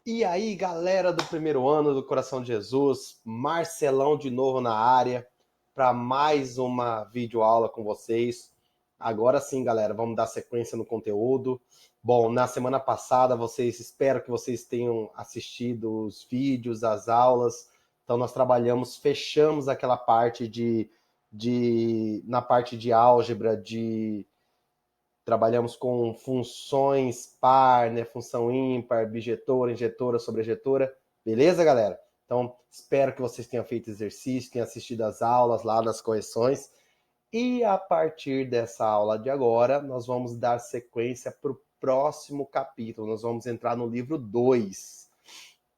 E aí, galera do primeiro ano do Coração de Jesus, Marcelão de novo na área para mais uma videoaula com vocês. Agora sim, galera, vamos dar sequência no conteúdo. Bom, na semana passada, espero que vocês tenham assistido os vídeos, as aulas. Então, nós fechamos aquela parte na parte de álgebra, trabalhamos com funções par, né? Função ímpar, bijetora, injetora, sobrejetora. Beleza, galera? Então, espero que vocês tenham feito exercício, tenham assistido as aulas lá das correções. E a partir dessa aula de agora, nós vamos dar sequência para o próximo capítulo. Nós vamos entrar no livro 2.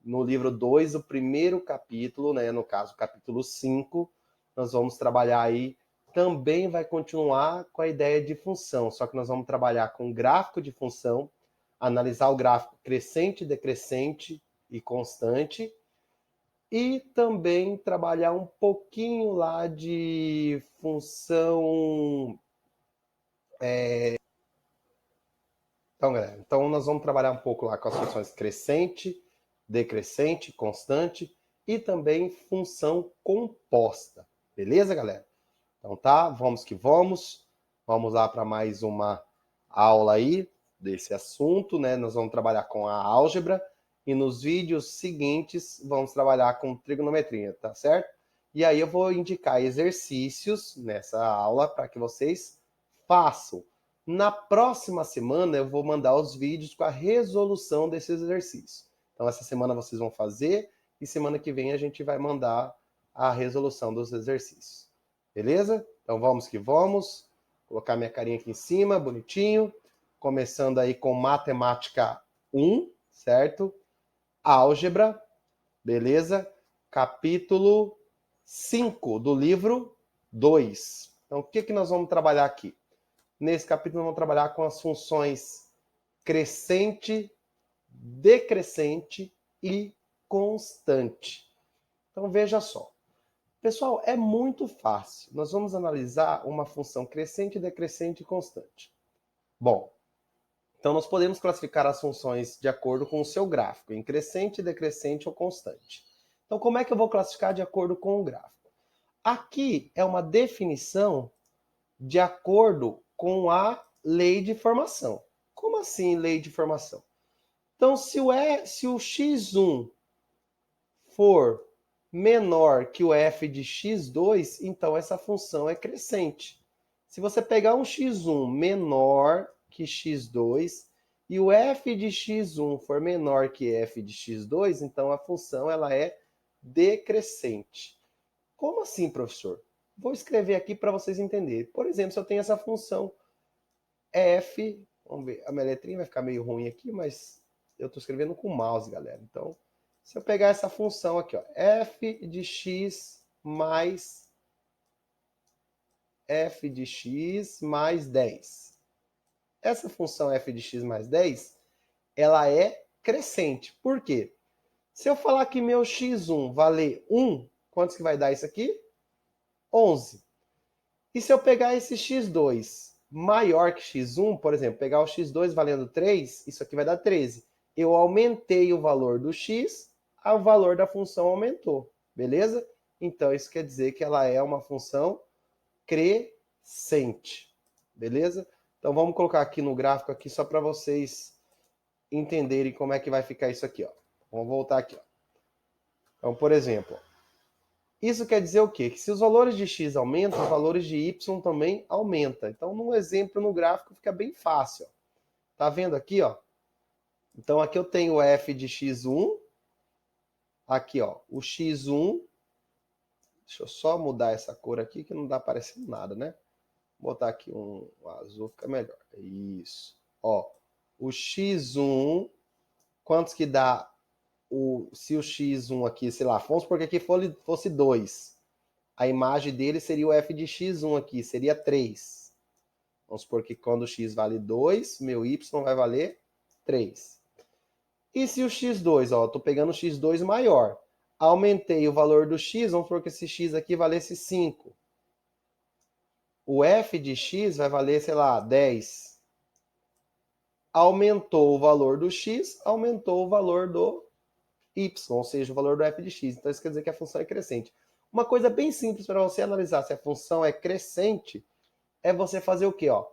No livro 2, o primeiro capítulo, né? No caso, o capítulo 5, nós vamos trabalhar aí também vai continuar com a ideia de função, só que nós vamos trabalhar com gráfico de função, analisar o gráfico crescente, decrescente e constante, e também trabalhar um pouquinho lá de função. Então, galera, nós vamos trabalhar um pouco lá com as funções crescente, decrescente, constante e também função composta. Beleza, galera? Então tá, vamos que vamos. Vamos lá para mais uma aula aí desse assunto, né? Nós vamos trabalhar com a álgebra e nos vídeos seguintes vamos trabalhar com trigonometria, tá certo? E aí eu vou indicar exercícios nessa aula para que vocês façam. Na próxima semana eu vou mandar os vídeos com a resolução desses exercícios. Então essa semana vocês vão fazer e semana que vem a gente vai mandar a resolução dos exercícios. Beleza? Então vamos que vamos. Vou colocar minha carinha aqui em cima, bonitinho. Começando aí com matemática 1, certo? Álgebra, beleza? Capítulo 5 do livro 2. Então o que nós vamos trabalhar aqui? Nesse capítulo, vamos trabalhar com as funções crescente, decrescente e constante. Então, veja só. Pessoal, é muito fácil. Nós vamos analisar uma função crescente, decrescente e constante. Bom, então nós podemos classificar as funções de acordo com o seu gráfico, em crescente, decrescente ou constante. Então, como é que eu vou classificar de acordo com o gráfico? Aqui é uma definição de acordo com a lei de formação. Como assim lei de formação? Então, se o x1 for menor que o f de x2, então essa função é crescente. Se você pegar um x1 menor que x2 e o f de x1 for menor que f de x2, então a função ela é decrescente. Como assim, professor? Vou escrever aqui para vocês entenderem. Por exemplo, se eu tenho essa função f, vamos ver, a minha letrinha vai ficar meio ruim aqui, mas eu estou escrevendo com o mouse, galera. Então, se eu pegar essa função aqui, ó, f de x mais 10. Essa função f de x mais 10, ela é crescente. Por quê? Se eu falar que meu x1 valer 1, quantos que vai dar isso aqui? 11. E se eu pegar esse x2 maior que x1, por exemplo, pegar o x2 valendo 3, isso aqui vai dar 13. Eu aumentei o valor do x, o valor da função aumentou, beleza? Então, isso quer dizer que ela é uma função crescente, beleza? Então, vamos colocar aqui no gráfico aqui só para vocês entenderem como é que vai ficar isso aqui, ó. Vamos voltar aqui, ó. Então, por exemplo, isso quer dizer o quê? Que se os valores de x aumentam, os valores de y também aumentam. Então, no exemplo, no gráfico, fica bem fácil. Ó. Tá vendo aqui, ó? Então, aqui eu tenho o f de x1. Aqui, ó, o x1. Deixa eu só mudar essa cor aqui, que não dá aparecendo nada, né? Vou botar aqui um azul, fica melhor. Isso. Ó, o x1, quantos que dá se o x1 aqui, sei lá, vamos supor que aqui fosse 2. A imagem dele seria o f de x1 aqui, seria 3. Vamos supor que quando o x vale 2, meu y vai valer 3. E se o x2, ó, estou pegando o x2 maior, aumentei o valor do x, vamos supor que esse x aqui valesse 5. O f de x vai valer, sei lá, 10. Aumentou o valor do x, aumentou o valor do y, ou seja, o valor do f de x. Então isso quer dizer que a função é crescente. Uma coisa bem simples para você analisar se a função é crescente é você fazer o quê? Ó?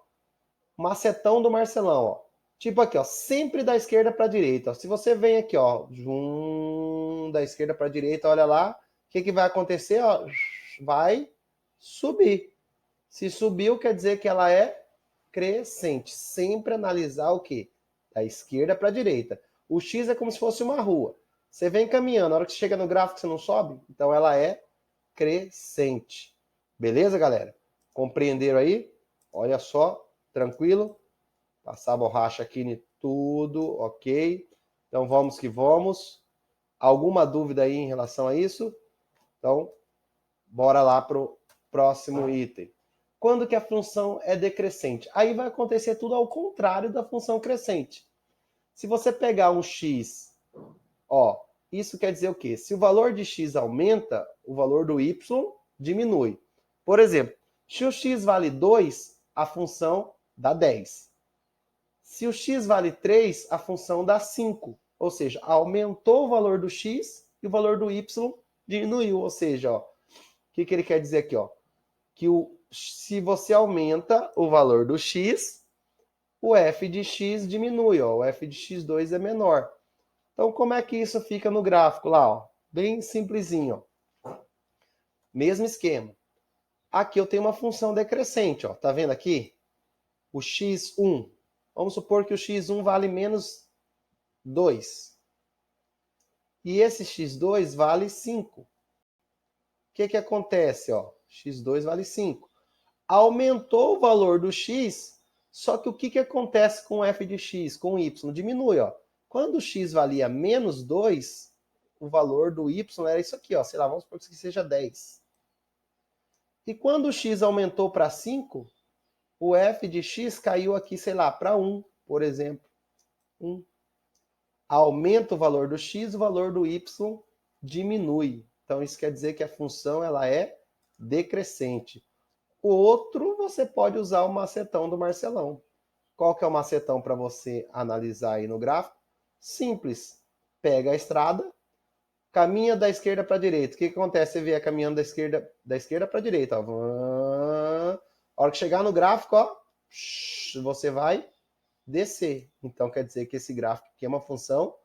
Macetão do Marcelão. Ó. Tipo aqui, ó, sempre da esquerda para a direita. Ó. Se você vem aqui, ó, da esquerda para a direita, olha lá, o que vai acontecer? Ó? Vai subir. Se subiu, quer dizer que ela é crescente. Sempre analisar o quê? Da esquerda para a direita. O x é como se fosse uma rua. Você vem caminhando, na hora que você chega no gráfico você não sobe, então ela é crescente. Beleza, galera? Compreenderam aí? Olha só, tranquilo? Passar a borracha aqui em tudo, ok? Então vamos que vamos. Alguma dúvida aí em relação a isso? Então, bora lá para o próximo item. Quando que a função é decrescente? Aí vai acontecer tudo ao contrário da função crescente. Se você pegar um x, ó, isso quer dizer o quê? Se o valor de x aumenta, o valor do y diminui. Por exemplo, se o x vale 2, a função dá 10. Se o x vale 3, a função dá 5. Ou seja, aumentou o valor do x e o valor do y diminuiu. Ou seja, ó, o que ele quer dizer aqui? Ó? Que se você aumenta o valor do x, o f de x diminui. Ó, o f de x2 é menor. Então, como é que isso fica no gráfico lá? Ó? Bem simplesinho. Ó. Mesmo esquema. Aqui eu tenho uma função decrescente. Ó. Tá vendo aqui? O x1. Vamos supor que o x1 vale menos 2. E esse x2 vale 5. O que acontece? Ó? x2 vale 5. Aumentou o valor do x, só que o que acontece com o f de x, com o y? Diminui. Ó. Quando o x valia menos 2, o valor do y era isso aqui. Ó. Sei lá, vamos supor que isso aqui seja 10. E quando o x aumentou para 5, o f de x caiu aqui, sei lá, para 1, por exemplo. 1. Aumenta o valor do x, o valor do y diminui. Então, isso quer dizer que a função ela é decrescente. O outro, você pode usar o macetão do Marcelão. Qual que é o macetão para você analisar aí no gráfico? Simples. Pega a estrada, caminha da esquerda para a direita. O que acontece? Você vê caminhando da esquerda para a direita. Ó. A hora que chegar no gráfico, ó, você vai descer. Então, quer dizer que esse gráfico aqui é uma função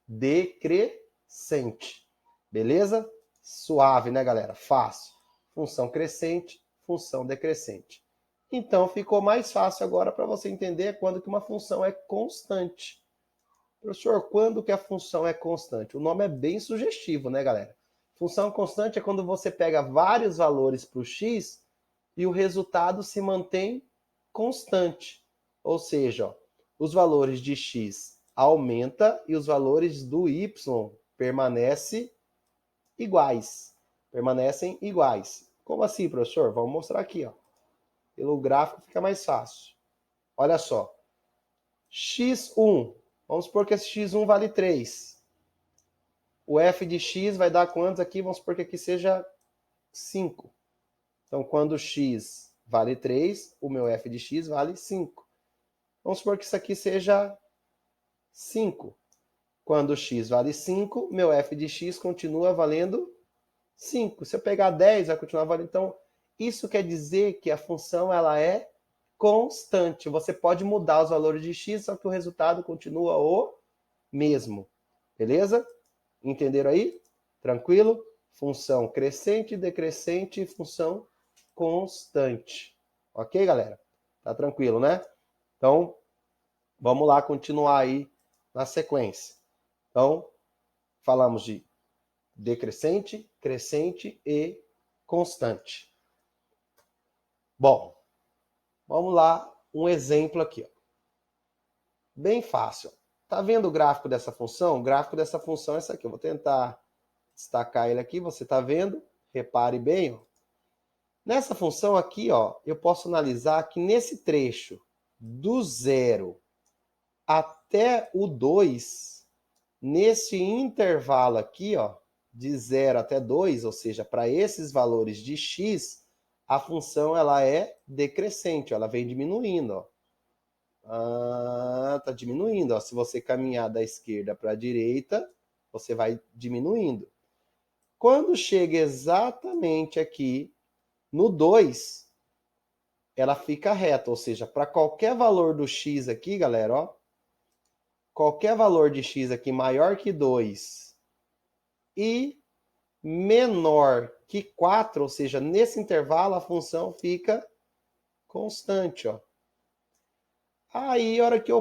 decrescente. Beleza? Suave, né, galera? Fácil. Função crescente, função decrescente. Então, ficou mais fácil agora para você entender quando que uma função é constante. Professor, quando que a função é constante? O nome é bem sugestivo, né, galera? Função constante é quando você pega vários valores para o x e o resultado se mantém constante. Ou seja, ó, os valores de x aumenta e os valores do y permanecem iguais. Permanecem iguais. Como assim, professor? Vamos mostrar aqui. Ó. Pelo gráfico fica mais fácil. Olha só. x1. Vamos supor que esse x1 vale 3. O f de x vai dar quantos aqui? Vamos supor que aqui seja 5. Então, quando x vale 3, o meu f de x vale 5. Vamos supor que isso aqui seja 5. Quando x vale 5, meu f de x continua valendo 5. Se eu pegar 10, vai continuar valendo. Então, isso quer dizer que a função ela é constante. Você pode mudar os valores de x, só que o resultado continua o mesmo. Beleza? Entenderam aí? Tranquilo? Função crescente, decrescente, função constante. Ok, galera? Tá tranquilo, né? Então, vamos lá continuar aí na sequência. Então, falamos de decrescente, crescente e constante. Bom, vamos lá, um exemplo aqui. Ó. Bem fácil. Tá vendo o gráfico dessa função? O gráfico dessa função é esse aqui. Eu vou tentar destacar ele aqui. Você tá vendo? Repare bem. Ó. Nessa função aqui, ó, eu posso analisar que nesse trecho do 0 até o 2, nesse intervalo aqui, ó, de 0 até 2, ou seja, para esses valores de x, a função ela é decrescente, ó, ela vem diminuindo. Ó. Tá diminuindo. Ó. Se você caminhar da esquerda para a direita, você vai diminuindo. Quando chega exatamente aqui no 2, ela fica reta, ou seja, para qualquer valor do x aqui, galera, ó, qualquer valor de x aqui maior que 2 e menor que 4, ou seja, nesse intervalo a função fica constante, ó. Aí, a hora que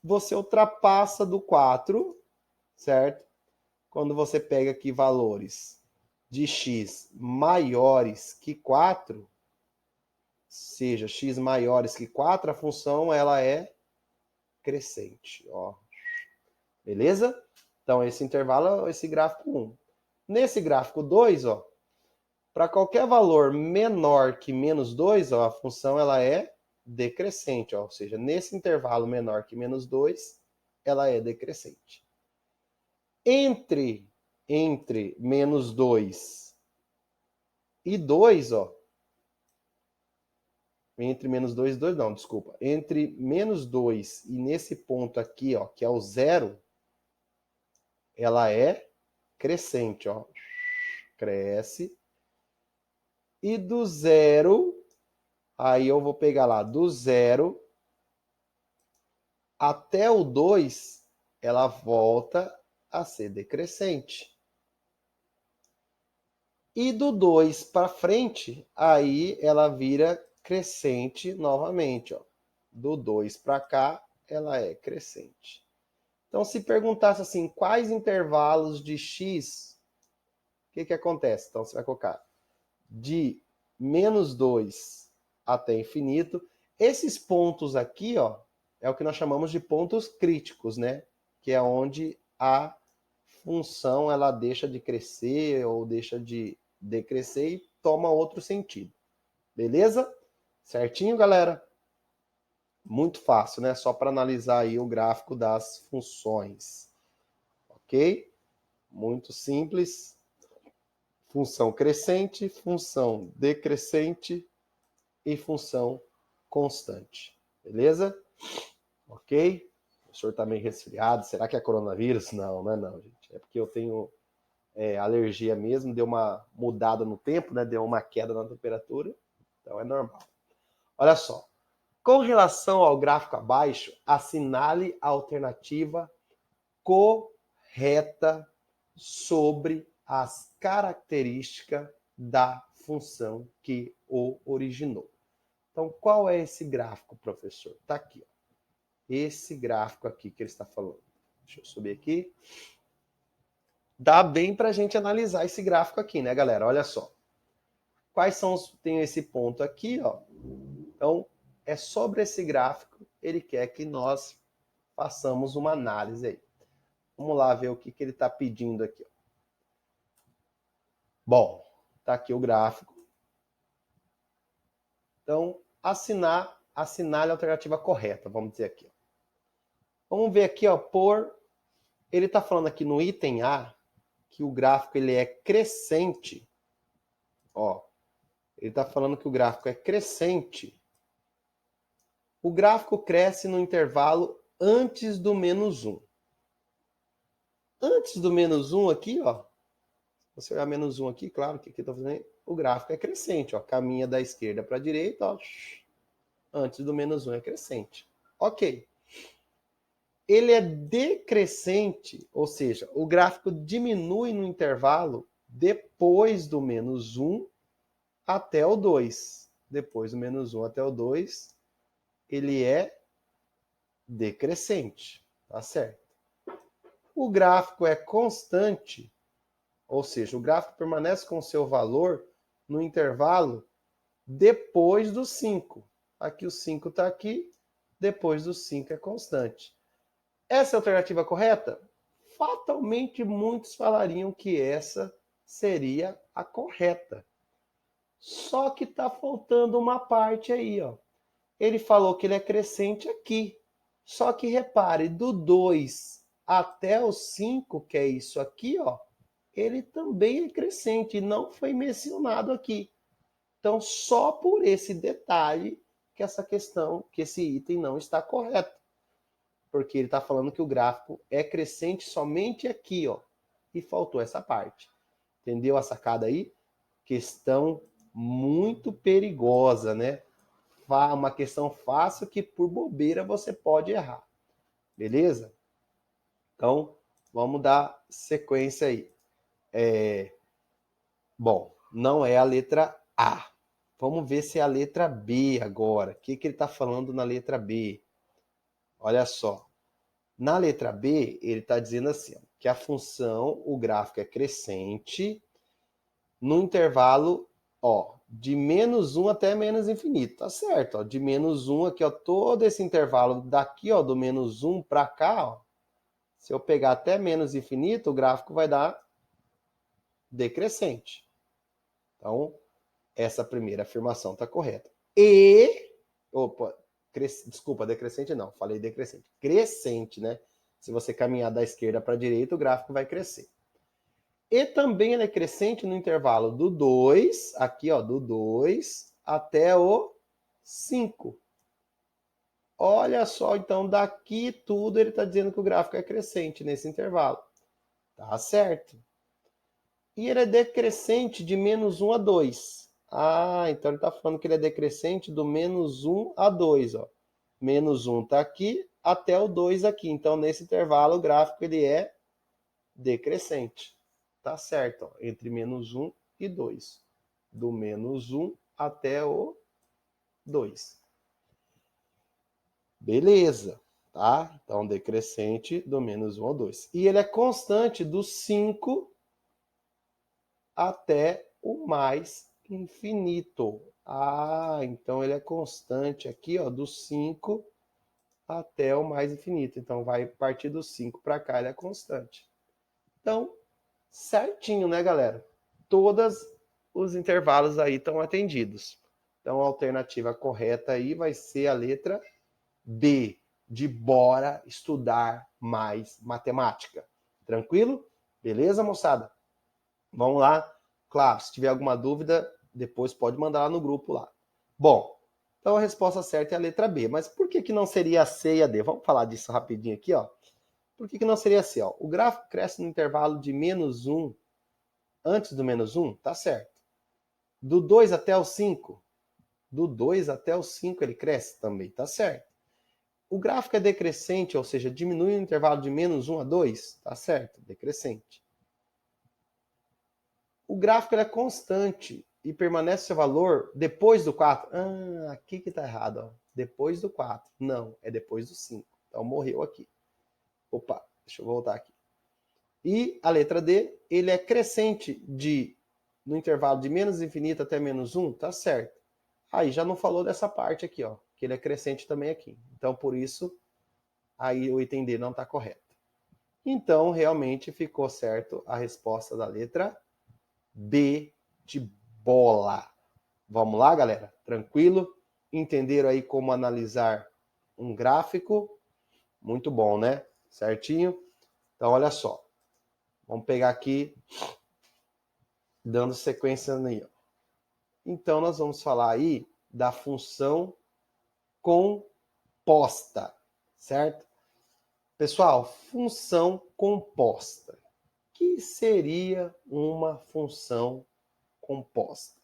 você ultrapassa do 4, certo? Quando você pega aqui valores de x maiores que 4, seja x maiores que 4, a função ela é crescente, ó. Beleza? Então, esse intervalo é esse gráfico 1. Nesse gráfico 2, ó, para qualquer valor menor que menos 2, ó, a função ela é decrescente, ó, ou seja, nesse intervalo menor que menos 2, ela é decrescente. Entre menos 2 e 2, ó, entre menos 2 e 2, não, desculpa. Entre menos 2 e nesse ponto aqui, ó, que é o 0, ela é crescente, ó. Cresce. E do 0, aí eu vou pegar lá, do 0 até o 2, ela volta a ser decrescente. E do 2 para frente, aí ela vira crescente novamente, ó. Do 2 para cá, ela é crescente. Então, se perguntasse assim, quais intervalos de x, o que acontece? Então, você vai colocar de menos 2 até infinito. Esses pontos aqui, ó, é o que nós chamamos de pontos críticos, né? Que é onde a função ela deixa de crescer ou deixa de decrescer e toma outro sentido. Beleza? Certinho, galera? Muito fácil, né? Só para analisar aí o gráfico das funções. Ok? Muito simples. Função crescente, função decrescente e função constante. Beleza? Ok? O professor está meio resfriado. Será que é coronavírus? Não, não é não, gente. É porque eu tenho alergia mesmo, deu uma mudada no tempo, né? Deu uma queda na temperatura. Então é normal. Olha só. Com relação ao gráfico abaixo, assinale a alternativa correta sobre as características da função que o originou. Então, qual é esse gráfico, professor? Está aqui, ó. Esse gráfico aqui que ele está falando. Deixa eu subir aqui. Dá bem para a gente analisar esse gráfico aqui, né, galera? Olha só. Quais são os... Tem esse ponto aqui, ó. Então, é sobre esse gráfico, ele quer que nós façamos uma análise aí. Vamos lá ver o que ele está pedindo aqui, ó. Bom, tá aqui o gráfico. Então, assinale a alternativa correta, vamos dizer aqui. Vamos ver aqui, ó, ele está falando aqui no item A que o gráfico ele é crescente. Ó, ele está falando que o gráfico é crescente. O gráfico cresce no intervalo antes do menos 1. Antes do menos 1 aqui, ó, se você olhar menos 1 aqui, claro que aqui eu tô fazendo, o gráfico é crescente, ó, caminha da esquerda para a direita, ó, antes do menos 1 é crescente. Ok. Ele é decrescente, ou seja, o gráfico diminui no intervalo depois do menos 1 até o 2. Depois do menos 1 até o 2, ele é decrescente, tá certo? O gráfico é constante, ou seja, o gráfico permanece com seu valor no intervalo depois do 5. Aqui o 5 está aqui, depois do 5 é constante. Essa é a alternativa correta? Fatalmente, muitos falariam que essa seria a correta. Só que está faltando uma parte aí, ó. Ele falou que ele é crescente aqui. Só que repare, do 2 até o 5, que é isso aqui, ó, ele também é crescente e não foi mencionado aqui. Então, só por esse detalhe que essa questão, que esse item não está correto. Porque ele está falando que o gráfico é crescente somente aqui, ó. e faltou essa parte. Entendeu a sacada aí? Questão muito perigosa, né? Uma questão fácil que por bobeira você pode errar. Beleza? Então, vamos dar sequência aí. Bom, não é a letra A. Vamos ver se é a letra B agora. O que ele está falando na letra B? Olha só. Na letra B, ele está dizendo assim, ó, que a função, o gráfico é crescente no intervalo, ó, de menos 1 até menos infinito. Tá certo, ó, de menos 1 aqui, ó, todo esse intervalo daqui, ó, do menos 1 para cá, ó, se eu pegar até menos infinito, o gráfico vai dar decrescente. Então, essa primeira afirmação está correta. Desculpa, decrescente não, falei decrescente. Crescente, né? Se você caminhar da esquerda para a direita, o gráfico vai crescer. E também ele é crescente no intervalo do 2, aqui ó, do 2 até o 5. Olha só, então daqui tudo ele está dizendo que o gráfico é crescente nesse intervalo. Tá certo. E ele é decrescente de menos 1 a 2. Ah, então ele está falando que ele é decrescente do menos 1 a 2. Ó. Menos 1 está aqui até o 2 aqui. Então, nesse intervalo, o gráfico ele é decrescente. Tá certo, ó, entre menos 1 e 2. Do menos 1 até o 2. Beleza, tá? Então, decrescente do menos 1 ao 2. E ele é constante do 5 até o mais infinito. Ah, então ele é constante aqui, ó, do 5 até o mais infinito. Então, vai partir do 5 para cá, ele é constante. Então, certinho, né, galera? Todos os intervalos aí estão atendidos. Então, a alternativa correta aí vai ser a letra B, de bora estudar mais matemática. Tranquilo? Beleza, moçada? Vamos lá. Claro, se tiver alguma dúvida, depois pode mandar lá no grupo lá. Bom, então a resposta certa é a letra B. Mas por que não seria a C e a D? Vamos falar disso rapidinho aqui, ó. Por que não seria a C? Ó? O gráfico cresce no intervalo de menos 1, antes do menos 1, tá certo. Do 2 até o 5, do 2 até o 5 ele cresce também, tá certo. O gráfico é decrescente, ou seja, diminui no intervalo de menos 1 a 2, tá certo, decrescente. O gráfico é constante e permanece seu valor depois do 4. Ah, aqui que tá errado, ó. Depois do 4. Não, é depois do 5. Então morreu aqui. Opa, deixa eu voltar aqui. E a letra D, ele é crescente no intervalo de menos infinito até menos 1, tá certo. Aí já não falou dessa parte aqui, ó, que ele é crescente também aqui. Então, por isso, aí o item D não está correto. Então, realmente ficou certo a resposta da letra B de bola. Vamos lá, galera? Tranquilo? Entenderam aí como analisar um gráfico? Muito bom, né? Certinho? Então, olha só. Vamos pegar aqui, dando sequência aí. Então, nós vamos falar aí da função composta, certo? Pessoal, função composta. O que seria uma função composta?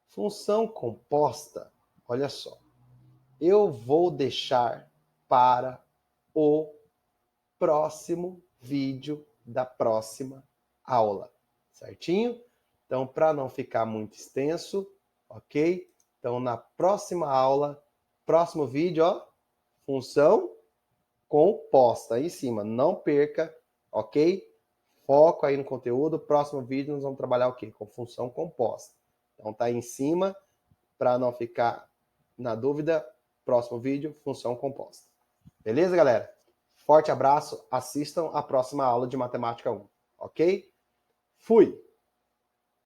Função composta, olha só, eu vou deixar para o próximo vídeo da próxima aula, certinho? Então, para não ficar muito extenso, ok? Então, na próxima aula, próximo vídeo, ó, função composta aí em cima, não perca, ok? Foco aí no conteúdo, próximo vídeo nós vamos trabalhar o quê? Com função composta. Então tá aí em cima, para não ficar na dúvida, próximo vídeo, função composta. Beleza, galera? Forte abraço, assistam a próxima aula de Matemática 1, ok? Fui!